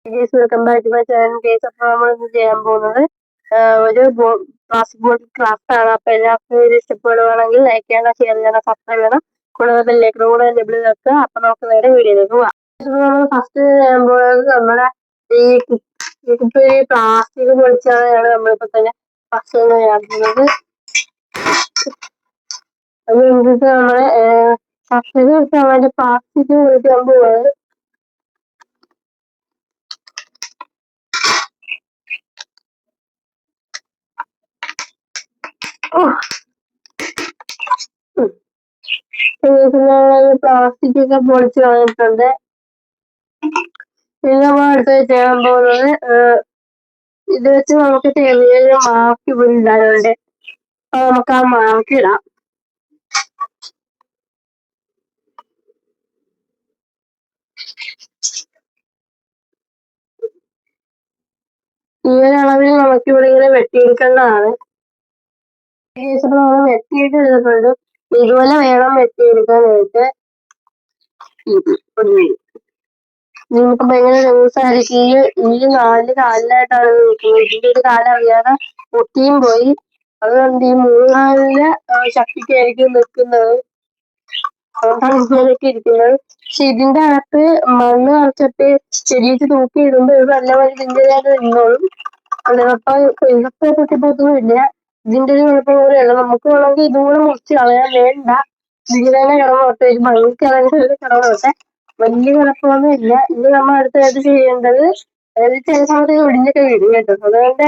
Welcome back to my channel കേസ്. അപ്പോൾ നമ്മൾ ചെയ്യാൻ പോകുന്നത് ഒരു പ്ലാസ്റ്റിക് ബോട്ടിൽ ക്രാഫ്റ്റ് ആണ്. അപ്പോൾ എല്ലാവർക്കും ഇത് ഇഷ്ടപ്പെടുവാണെങ്കിൽ ലൈക്ക് ചെയ്യണം, ഷെയർ ചെയ്യണം, സബ്സ്ക്രൈബ് ചെയ്യണം, കൂടുതൽ ബെല്ലേക്ക് കൂടെ എനേബിൾ വെക്കുക. അപ്പോൾ നമുക്ക് നേരെ വീഡിയോയിലേക്ക് പോവാം. നമ്മൾ ഫസ്റ്റ് ചെയ്യാൻ പോകുന്നത് നമ്മുടെ ഈ പ്ലാസ്റ്റിക് പൊളിച്ചാണ് നമ്മളിപ്പോൾ തന്നെ ഫസ്റ്റ് ചെയ്യാൻ പോകുന്നത്. അത് കഴിഞ്ഞിട്ട് നമ്മള് ഫസ്റ്റ് പ്ലാസ്റ്റിക് പൊളിക്കാൻ പോവാണ്. പ്ലാസ്റ്റിക് ഒക്കെ പൊളിച്ച് കളഞ്ഞിട്ടുണ്ട്. പിന്നെ നമ്മൾ അടുത്ത് ചെയ്യാൻ പോകുന്നത് ഇത് വെച്ച് നമുക്ക് ചെറിയൊരു മാർക്ക് ഇവിടെ ഉണ്ടായതുകൊണ്ട് അപ്പൊ നമുക്ക് ആ മാർക്ക് ഇടാം. ഈ ഒരു അളവിൽ നമുക്ക് ഇവിടെ ഇങ്ങനെ വെട്ടിയെടുക്കേണ്ടതാണ്. നമ്മൾ വെട്ടിയിട്ട് എടുത്തിട്ടുണ്ട്. ഇതുപോലെ വേണം വെട്ടിയെടുക്കാനായിട്ട്. നിങ്ങൾക്ക് ഭയങ്കര ലൂസായിരിക്കും. ഈ നാല് കാലിലായിട്ടാണ് നിൽക്കുന്നത്. ഇതിന്റെ ഒരു കാലം അറിയാതെ പൊട്ടിയും പോയി. അതുകൊണ്ട് ഈ മൂന്നാലിന്റെ ശക്തിക്കായിരിക്കും നിൽക്കുന്നത്. അതുകൊണ്ടാണ് ഇങ്ങനെയൊക്കെ ഇരിക്കുന്നത്. പക്ഷെ ഇതിന്റെ അകത്ത് മണ്ണ് നിറച്ചിട്ട് ചെടിയിട്ട് തൂക്കി ഇടുമ്പോ ഇത് നല്ലപോലെ ഇതിന്റെ നിന്നോളും. അപ്പൊ ഇതൊക്കെ പൊട്ടിപ്പോത്തൊന്നുമില്ല. ഇതിന്റെ ഒരു കുഴപ്പം കൂടെയല്ല. നമുക്ക് വേണമെങ്കിൽ ഇതും കൂടെ മുറിച്ച് കളയാൻ വേണ്ട. ഇതിങ്ങനെ തന്നെ കിടന്നോട്ടെ. ഇത് ഭംഗിക്ക് കിടന്നോട്ടെ. വലിയ കുഴപ്പമൊന്നും ഇല്ല. ഇത് നമ്മൾ അടുത്തായിട്ട് ചെയ്യേണ്ടത് ചില സമയത്ത് ഒടിഞ്ഞൊക്കെ വീഴും കേട്ടോ. അതുകൊണ്ട്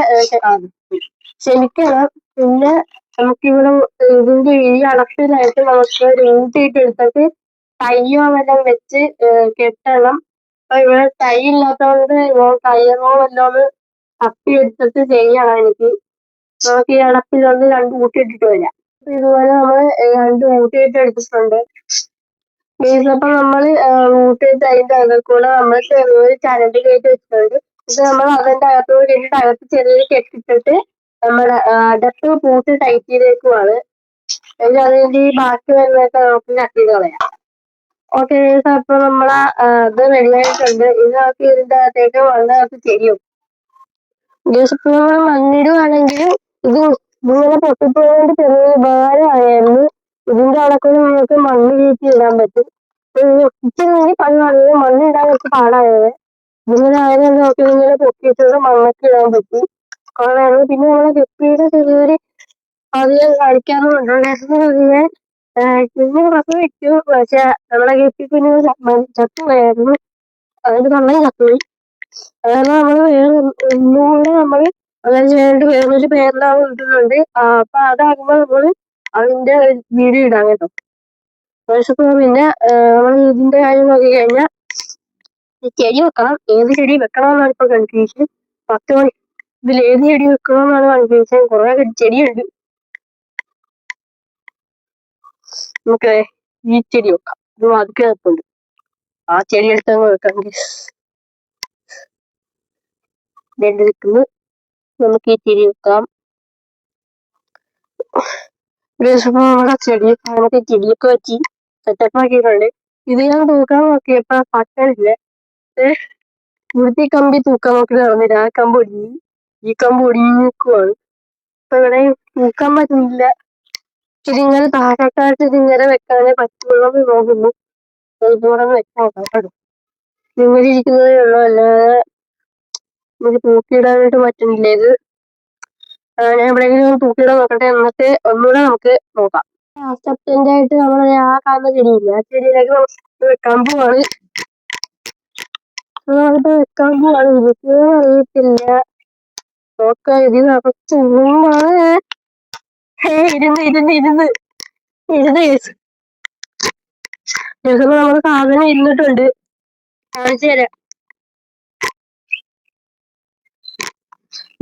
ക്ഷമിക്കണം. പിന്നെ നമുക്കിവിടെ ഇതിന്റെ ഈ അടപ്പിലായിട്ട് നമുക്ക് ഊട്ടിയിട്ട് എടുത്തിട്ട് തയ്യോ വല്ലതും വെച്ച് കെട്ടണം. അപ്പൊ ഇവിടെ തൈ ഇല്ലാത്തതുകൊണ്ട് കയ്യറോ വല്ലതും തപ്പി എടുത്തിട്ട് ചെയ്യണം എനിക്ക്. നമുക്ക് ഈ അടപ്പിലൊന്ന് രണ്ട് കൂട്ടിയിട്ടിട്ട് വരാം. ഇതുപോലെ നമ്മൾ രണ്ട് കൂട്ടിയിട്ട് എടുത്തിട്ടുണ്ട്. അപ്പൊ നമ്മൾ ഊട്ടിയിട്ട് അതിന്റെ അകത്തൂടെ നമ്മൾ ചെറിയൊരു ചരട് കയറ്റി വെച്ചിട്ടുണ്ട്. ഇത് നമ്മൾ അതിന്റെ അകത്തോട് കഴിഞ്ഞിട്ട് അകത്ത് ചെറിയൊരു കെട്ടിട്ടിട്ട് നമ്മുടെ അടപ്പ് പൂട്ട് ടൈറ്റ് ചെയ്തേക്കുവാണ്. അതിന്റെ ഈ ബാക്കി വരുന്നതൊക്കെ നമുക്ക് കട്ട് ചെയ്ത് കളയാം. ഓക്കെ, അപ്പൊ നമ്മളെ ഇത് റെഡിയായിട്ടുണ്ട്. ഇത് നമുക്ക് ഇതിന്റെ അകത്തേക്ക് വെള്ളമൊക്കെ ചെയ്യും. ഇപ്പോൾ നമ്മൾ മണ്ണിടുവാണെങ്കിൽ ഇത് ഇങ്ങനെ പൊട്ടിപ്പോയതുകൊണ്ട് ചെറിയ ഉപകാരമായിരുന്നു. ഇതിന്റെ അടക്കം നമുക്ക് മണ്ണ് കയറ്റി ഇടാൻ പറ്റും. ഒട്ടിച്ചെങ്കിൽ പണിയാണെങ്കിൽ മണ്ണിടാൻ കുറച്ച് പാടായത്. ഇങ്ങനെ ആയാലും നമുക്ക് ഇങ്ങനെ പൊട്ടിയിട്ട് മണ്ണൊക്കെ ഇടാൻ പറ്റും. അതാണ്. പിന്നെ നമ്മളെ ഗപ്പിയുടെ ചെറിയൊരു അധികം കളിക്കാറുണ്ടായിരുന്നു. കുഞ്ഞു പുറത്ത് വെച്ചു. പക്ഷെ നമ്മളെ ഗപ്പി കുഞ്ഞു ചത്തുപോയായിരുന്നു. അതിന്റെ നന്നായി ചത്തുപോയി. അതാണ് നമ്മൾ വേറെ ഒന്നുകൂടെ നമ്മൾ അങ്ങനെ ചെയ്യാനായിട്ട് വേറൊരു പേരിലാവ് ഇടുന്നുണ്ട്. അപ്പൊ അതാകുമ്പോൾ നമ്മൾ അതിന്റെ വീഡിയോ ഇടാം കേട്ടോ. പിന്നെ നമ്മൾ ഇതിന്റെ കാര്യം നോക്കി കഴിഞ്ഞാൽ ചെടി വെക്കണം. ഏത് ചെടി വെക്കണമെന്നാണ് ഇപ്പൊ കൺഫ്യൂഷൻ. 10 മണി ഇതിൽ ഏത് ചെടി വെക്കണമെന്നാണ് കൺഫ്യൂഷൻ. കുറെ ചെടിയുണ്ട്. നമുക്ക് ഈ ചെടി വെക്കാം. ഇത് അതൊക്കെ വെക്കുന്നുണ്ട്. ആ ചെടി എടുത്തങ്ങ് വെക്കാം. വെക്കുന്നു. നമുക്ക് ഈ ചെടി വെക്കാം. നമ്മുടെ ചെടിയൊക്കെ വെച്ച് സെറ്റപ്പ് ആക്കിയിട്ടുണ്ട്. ഇത് ഞാൻ തൂക്കാൻ നോക്കിയപ്പോ പറ്റണില്ല. ഇവിടുത്തെ കമ്പി തൂക്കാൻ നോക്കി നടന്നില്ല. ആ കമ്പ് ഒടിഞ്ഞു. ഈ കമ്പ് ഒടിഞ്ഞിരിക്കുവാണ്. അപ്പൊ ഇവിടെ തൂക്കാൻ പറ്റുന്നില്ല. ഇതിങ്ങനെ താഴോട്ടായിട്ട് ഇതിങ്ങനെ വെക്കാനേ പറ്റുള്ളൂ എന്ന് നോക്കുന്നു. ഇതുകൂടെ വെക്കാൻ നോക്കാം. ഇങ്ങനെ ഇരിക്കുന്നതേ ഉള്ളൂ. അല്ലാതെ നമുക്ക് തൂക്കിയിടാനായിട്ട് പറ്റുന്നില്ല. ഇത് ഞാൻ എവിടെയെങ്കിലും തൂക്കിയിടാൻ നോക്കട്ടെ. എന്നിട്ട് ഒന്നുകൂടെ നമുക്ക് നോക്കാം. സെപ്റ്റന്റ് ആയിട്ട് നമ്മൾ ആ കാണുന്ന ചെടിയില്ല. ആ ചെടിയിലേക്ക് വെക്കാൻ പോവാണ്. വെക്കാൻ പോവാണ്. എനിക്ക് അറിയത്തില്ല. നോക്കാം. ഇത് നിറച്ച് ഊന്നാണ്. ഇരുന്ന് നമ്മുടെ സാധനം ഇരുന്നിട്ടുണ്ട്. കാണിച്ചു തരാം.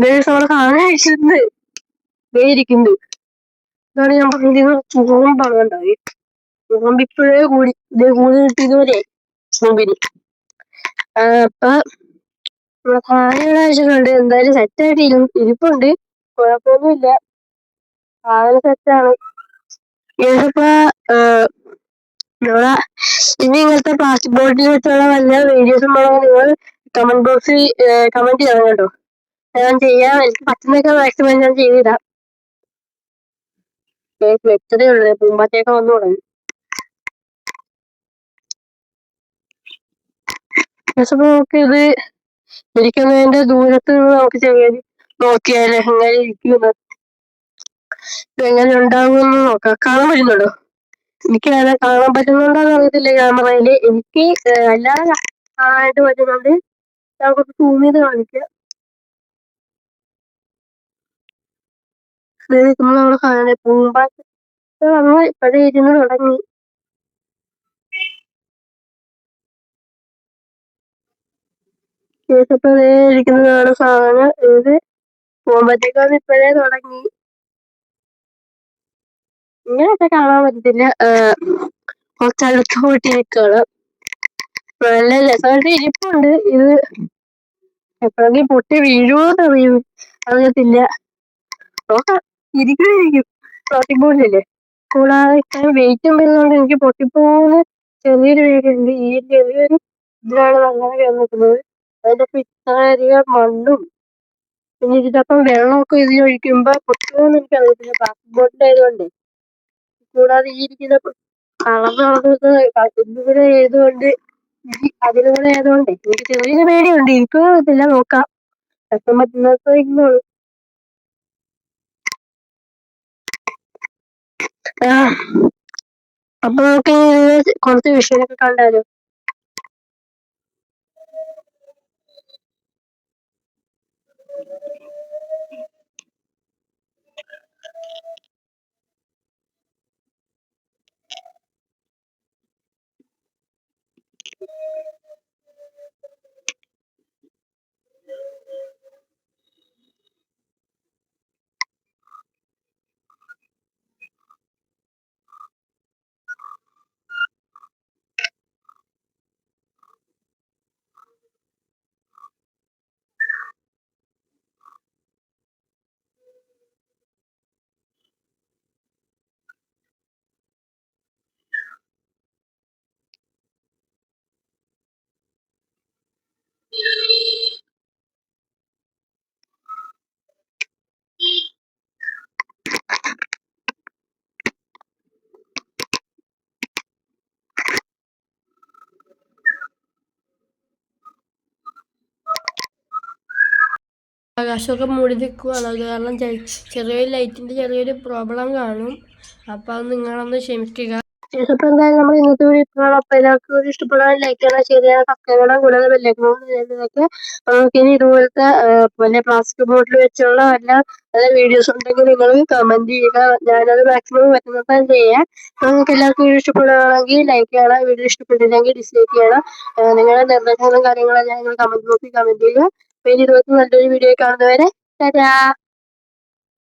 നമ്മുടെ സാധനം അയച്ചിരുന്ന് ഇരിക്കുന്നത്. ഇതാണ് ഞാൻ പറഞ്ഞിരുന്ന ചൂമ്പാകണ്ടായി. ചൂമ്പിപ്പോഴേ കൂടി കൂടി കിട്ടിയതുപോലെ ചൂമ്പിന്. അപ്പൊ നമ്മുടെ സാധനം അയച്ചിട്ടുണ്ട്. എന്തായാലും സെറ്റായിട്ട് ഇരിപ്പുണ്ട്. കുഴപ്പമൊന്നുമില്ല. സാധനം സെറ്റാണ്. ഇതിപ്പോ നമ്മളെ ഇനി ഇങ്ങനത്തെ പ്ലാസ്റ്റിക് ബോട്ടിൽ വെച്ചുള്ള വല്ല വീഡിയോസും നിങ്ങൾ കമന്റ് ബോക്സിൽ കമന്റ് ചെയ്യണം കേട്ടോ. ഞാൻ ചെയ്യാം, എനിക്ക് പറ്റുന്നൊക്കെ മാക്സിമം ഞാൻ ചെയ്തിടാം. വെച്ചതേ ഉള്ളൂ, പൂമ്പാറ്റയൊക്കെ വന്നു തുടങ്ങി. നമുക്ക് ഇത് ഇരിക്കുന്നതിന്റെ ദൂരത്ത് നിന്ന് നമുക്ക് ചെയ്യാൻ നോക്കിയാൽ എങ്ങനെ ഇരിക്കുന്നത്, എങ്ങനെ ഉണ്ടാകുമെന്ന് നോക്കാം. കാണാൻ പറ്റുന്നുണ്ടോ? എനിക്ക് അത് കാണാൻ പറ്റുന്നുണ്ടോന്ന് അറിയത്തില്ല ക്യാമറയില്. എനിക്ക് അല്ലാതെ കാണാനായിട്ട് പറ്റുന്നുണ്ട്. നമുക്ക് സൂം ചെയ്ത് കാണിക്കാം. നമ്മളവിടെ കാണാൻ പൂമ്പാറ്റ വന്ന് ഇപ്പോഴേ ഇരുന്ന് തുടങ്ങി. ഇപ്പോഴേ ഇരിക്കുന്നതാണ് സാധനം. ഇത് പൂമ്പാറ്റക്കാന്ന് ഇപ്പോഴേ തുടങ്ങി. ഇങ്ങനെയൊക്കെ കാണാൻ പറ്റത്തില്ല. കുറച്ചടുത്ത് പോയിട്ട് നിൽക്കണം. നല്ല രസമായിട്ട് ഇരിപ്പുണ്ട്. ഇത് എപ്പോഴെങ്കിലും പൊട്ടി വീഴുമോന്ന് അറിയത്തില്ല. നോക്കാം, ഇരിക്കും. ഫ്ലോട്ടിംഗ് ബോർഡിലല്ലേ. കൂടാതെ ഇത്രയും വെയിറ്റും വരുന്നതുകൊണ്ട് എനിക്ക് പൊട്ടിപ്പോകുന്ന ചെറിയൊരു പേടിയുണ്ട്. ഈ ചെറിയൊരു ഇതിലാണ് അങ്ങനെ കിടന്നിരിക്കുന്നത്. അതിന്റെ ഇത്രയധികം മണ്ണും പിന്നെ ഇതിനൊപ്പം വെള്ളമൊക്കെ ഇതിൽ ഒഴിക്കുമ്പോ പൊട്ടുമോന്ന് എനിക്കറിയത്തില്ല. പ്ലാസ്റ്റിക് ബോട്ടിൽ ആയതുകൊണ്ട്. കൂടാതെ ഈ ഇരിക്കുന്ന ഇതിലൂടെ ആയതുകൊണ്ട് അതിലൂടെ ആയതുകൊണ്ട് എനിക്ക് ചെറിയൊരു പേടിയുണ്ട്. ഇരിക്കുന്നില്ല, നോക്കാം. എപ്പം പറ്റുന്നൊക്കെ ഇരുന്നോളൂ. അപ്പൊ നമുക്ക് കുറച്ച് വിഷയമൊക്കെ കണ്ടാലോ? ആകാശമൊക്കെ മൂടി നിൽക്കുകയാണ്. അത് കാരണം ചെറിയൊരു ലൈറ്റിന്റെ ചെറിയൊരു പ്രോബ്ലം കാണും. അപ്പൊ അത് നിങ്ങളൊന്ന് ക്ഷമിക്കുക. അപ്പോൾ എന്തായാലും നമ്മൾ ഇന്നത്തെ വീഡിയോ ഇത്രയാണ്. അപ്പോൾ എല്ലാവർക്കും വീഡിയോ ഇഷ്ടപ്പെടാൻ ലൈക്ക് ചെയ്യണം, ഷെയർ ചെയ്യണം, സബ്സ്ക്രൈബ് ചെയ്യണം. കൂടാതെ ബെല്ലൈക്കൺ ചെയ്യുന്നതൊക്കെ നമുക്കിനി ഇതുപോലത്തെ പിന്നെ പ്ലാസ്റ്റിക് ബോട്ടിൽ വെച്ചുള്ള നല്ല വീഡിയോസ് ഉണ്ടെങ്കിൽ നിങ്ങൾ കമന്റ് ചെയ്യുക. ഞാനത് മാക്സിമം പറ്റുന്നത് ചെയ്യാം. നിങ്ങൾക്ക് എല്ലാവർക്കും വീഡിയോ ഇഷ്ടപ്പെടുകയാണെങ്കിൽ ലൈക്ക് ചെയ്യണം, വീഡിയോ ഇഷ്ടപ്പെട്ടില്ലെങ്കിൽ ഡിസ്ലൈക്ക് ചെയ്യണം. നിങ്ങളുടെ നിർദ്ദേശങ്ങളും കാര്യങ്ങളെല്ലാം നിങ്ങൾ കമന്റ് ബോക്സിൽ കമന്റ് ചെയ്യുക. പിന്നെ ഇതുപോലത്തെ നല്ലൊരു വീഡിയോ കാണുന്നവരെ ടാറ്റാ.